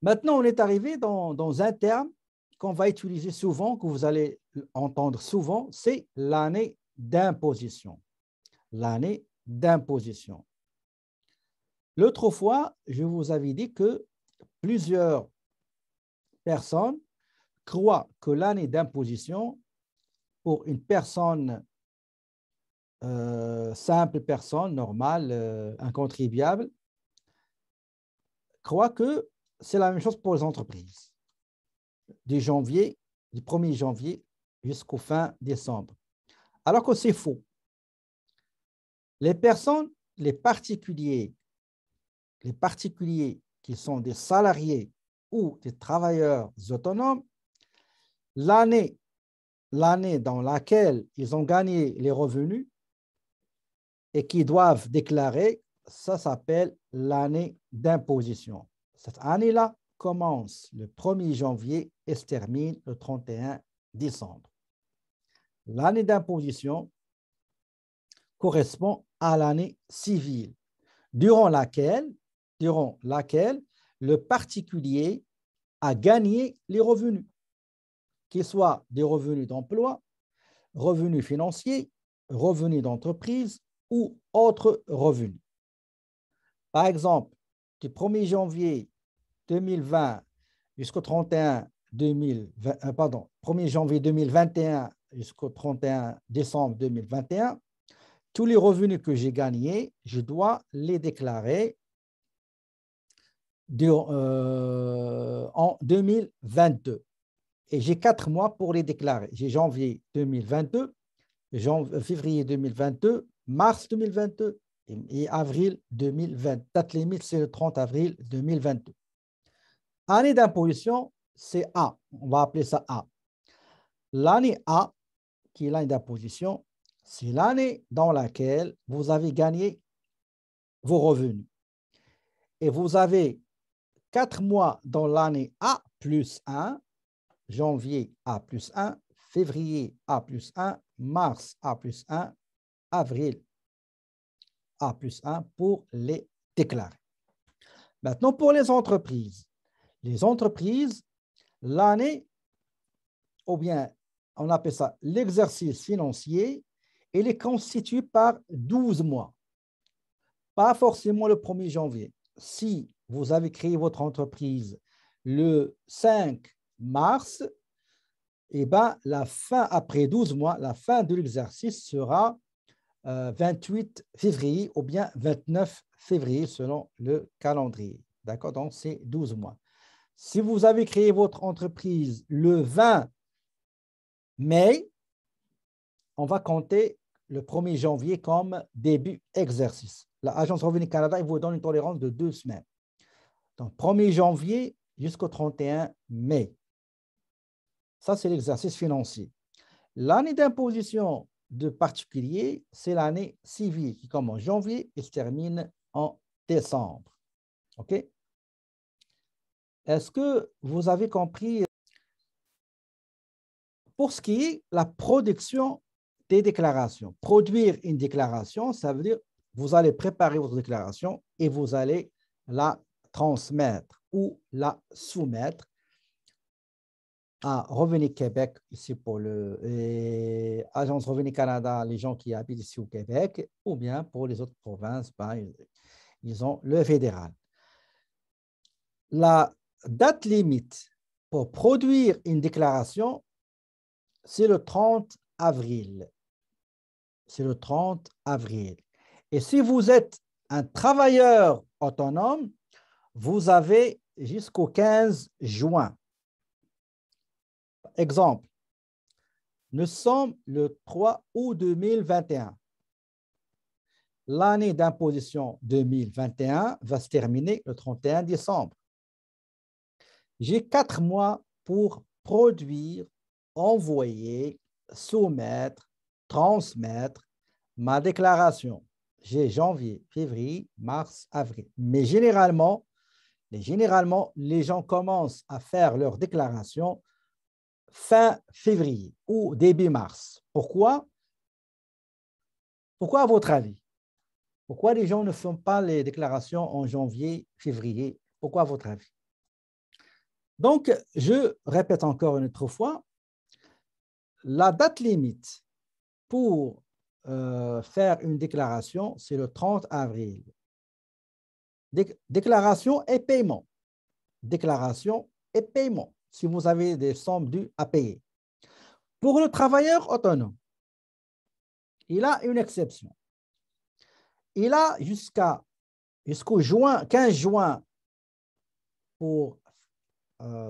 Maintenant, on est arrivé dans un terme qu'on va utiliser souvent, que vous allez entendre souvent, c'est l'année d'imposition. L'année d'imposition. L'autre fois, je vous avais dit que plusieurs personnes croient que l'année d'imposition pour une personne simple, personne normale, un contribuable, croient que c'est la même chose pour les entreprises, du janvier, du 1er janvier jusqu'au fin décembre. Alors que c'est faux. Les personnes, les particuliers qui sont des salariés ou des travailleurs autonomes, l'année dans laquelle ils ont gagné les revenus et qui doivent déclarer, ça s'appelle l'année d'imposition. Cette année-là commence le 1er janvier et se termine le 31 décembre. L'année d'imposition correspond à l'année civile, durant laquelle le particulier a gagné les revenus, qu'ils soient des revenus d'emploi, revenus financiers, revenus d'entreprise ou autres revenus. Par exemple, du 1er janvier 2020 jusqu'au 31 2020, pardon, 1er janvier 2021 jusqu'au 31 décembre 2021, tous les revenus que j'ai gagnés, je dois les déclarer en 2022. Et j'ai 4 mois pour les déclarer. J'ai janvier 2022, février 2022, mars 2022 et avril 2020. Date limite, c'est le 30 avril 2022. Année d'imposition, c'est A. On va appeler ça A. L'année A, qui est l'année d'imposition, c'est l'année dans laquelle vous avez gagné vos revenus. Et vous avez 4 mois dans l'année A plus 1, janvier A plus 1, février A plus 1, mars A plus 1, avril A plus 1 pour les déclarer. Maintenant, pour les entreprises. Les entreprises, l'année, ou bien on appelle ça l'exercice financier, il est constitué par 12 mois. Pas forcément le 1er janvier. Si vous avez créé votre entreprise le 5 mars, eh ben, la fin, après 12 mois, la fin de l'exercice sera 28 février ou bien 29 février selon le calendrier. D'accord? Donc, c'est 12 mois. Si vous avez créé votre entreprise le 20 mai, on va compter le 1er janvier comme début exercice. L'Agence Revenu Canada, il vous donne une tolérance de 2 semaines. Donc, 1er janvier jusqu'au 31 mai. Ça, c'est l'exercice financier. L'année d'imposition de particulier, c'est l'année civile qui commence en janvier et se termine en décembre. OK? Est-ce que vous avez compris? Pour ce qui est la production des déclarations, produire une déclaration, ça veut dire vous allez préparer votre déclaration et vous allez la transmettre ou la soumettre à Revenu Québec, ici pour l'Agence Revenu Canada, les gens qui habitent ici au Québec, ou bien pour les autres provinces, ben, ils ont le fédéral. La date limite pour produire une déclaration, c'est le 30 avril. C'est le 30 avril. Et si vous êtes un travailleur autonome, vous avez jusqu'au 15 juin. Exemple, nous sommes le 3 août 2021. L'année d'imposition 2021 va se terminer le 31 décembre. J'ai 4 mois pour produire, envoyer, soumettre, transmettre ma déclaration. J'ai janvier, février, mars, avril. Mais généralement, les gens commencent à faire leur déclaration fin février ou début mars. Pourquoi? Pourquoi à votre avis? Pourquoi les gens ne font pas les déclarations en janvier, février? Pourquoi à votre avis? Donc, je répète encore une autre fois, la date limite pour faire une déclaration, c'est le 30 avril. Déclaration et paiement. Déclaration et paiement, si vous avez des sommes dues à payer. Pour le travailleur autonome, il a une exception. Il a jusqu'au 15 juin pour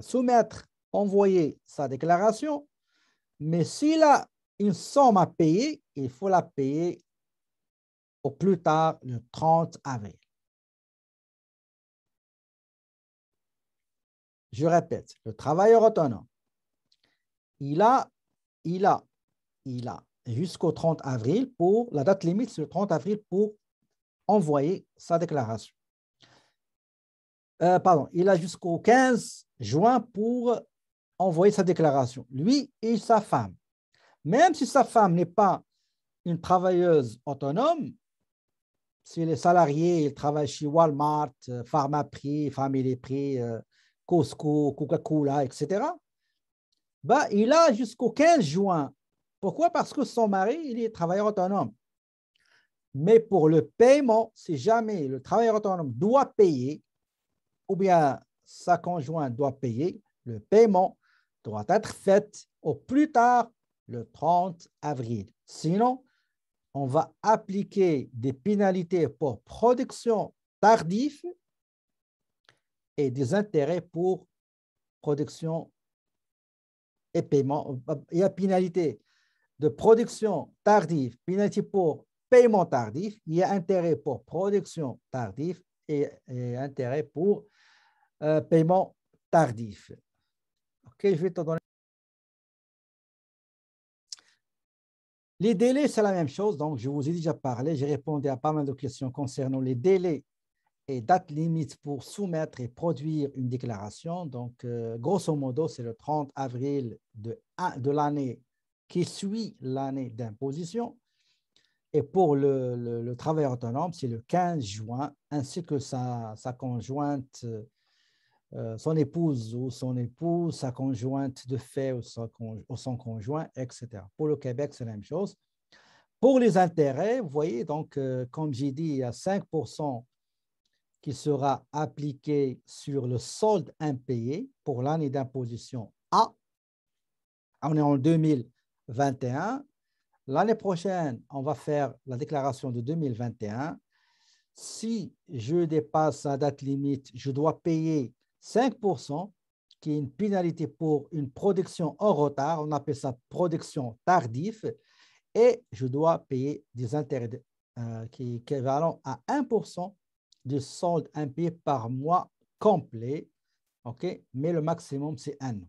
soumettre, envoyer sa déclaration, mais s'il a une somme à payer, il faut la payer au plus tard le 30 avril. Je répète, le travailleur autonome, il a jusqu'au 30 avril pour, la date limite, c'est le 30 avril pour envoyer sa déclaration. Il a jusqu'au 15 juin pour envoyer sa déclaration, lui et sa femme. Même si sa femme n'est pas une travailleuse autonome, s'il est salarié, il travaille chez Walmart, Pharmaprix, Family Prix, Costco, Coca-Cola, etc., il a jusqu'au 15 juin. Pourquoi? Parce que son mari, il est travailleur autonome. Mais pour le paiement, si jamais le travailleur autonome doit payer, ou bien sa conjointe doit payer, le paiement doit être fait au plus tard le 30 avril. Sinon, on va appliquer des pénalités pour production tardive et des intérêts pour production et paiement. Il y a pénalité de production tardive, pénalité pour paiement tardif, il y a intérêt pour production tardive et intérêt pour paiement tardif. OK, je vais te donner. Les délais, c'est la même chose. Donc, je vous ai déjà parlé. J'ai répondu à pas mal de questions concernant les délais et dates limites pour soumettre et produire une déclaration. Donc, grosso modo, c'est le 30 avril de l'année qui suit l'année d'imposition. Et pour le travailleur autonome, c'est le 15 juin, ainsi que sa conjointe, son épouse ou son épouse, sa conjointe de fait ou son conjoint, etc. Pour le Québec, c'est la même chose. Pour les intérêts, vous voyez, donc, comme j'ai dit, il y a 5% qui sera appliqué sur le solde impayé pour l'année d'imposition A. On est en 2021. L'année prochaine, on va faire la déclaration de 2021. Si je dépasse la date limite, je dois payer 5%, qui est une pénalité pour une production en retard. On appelle ça production tardive. Et je dois payer des intérêts qui équivalent à 1% de solde impayé par mois complet. OK? Mais le maximum, c'est 1 an.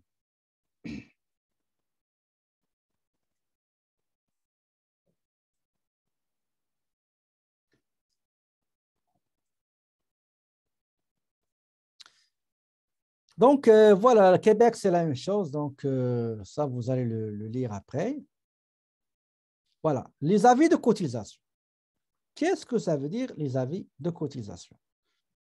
Donc, voilà, le Québec, c'est la même chose. Donc, ça, vous allez le lire après. Voilà, les avis de cotisation. Qu'est-ce que ça veut dire, les avis de cotisation?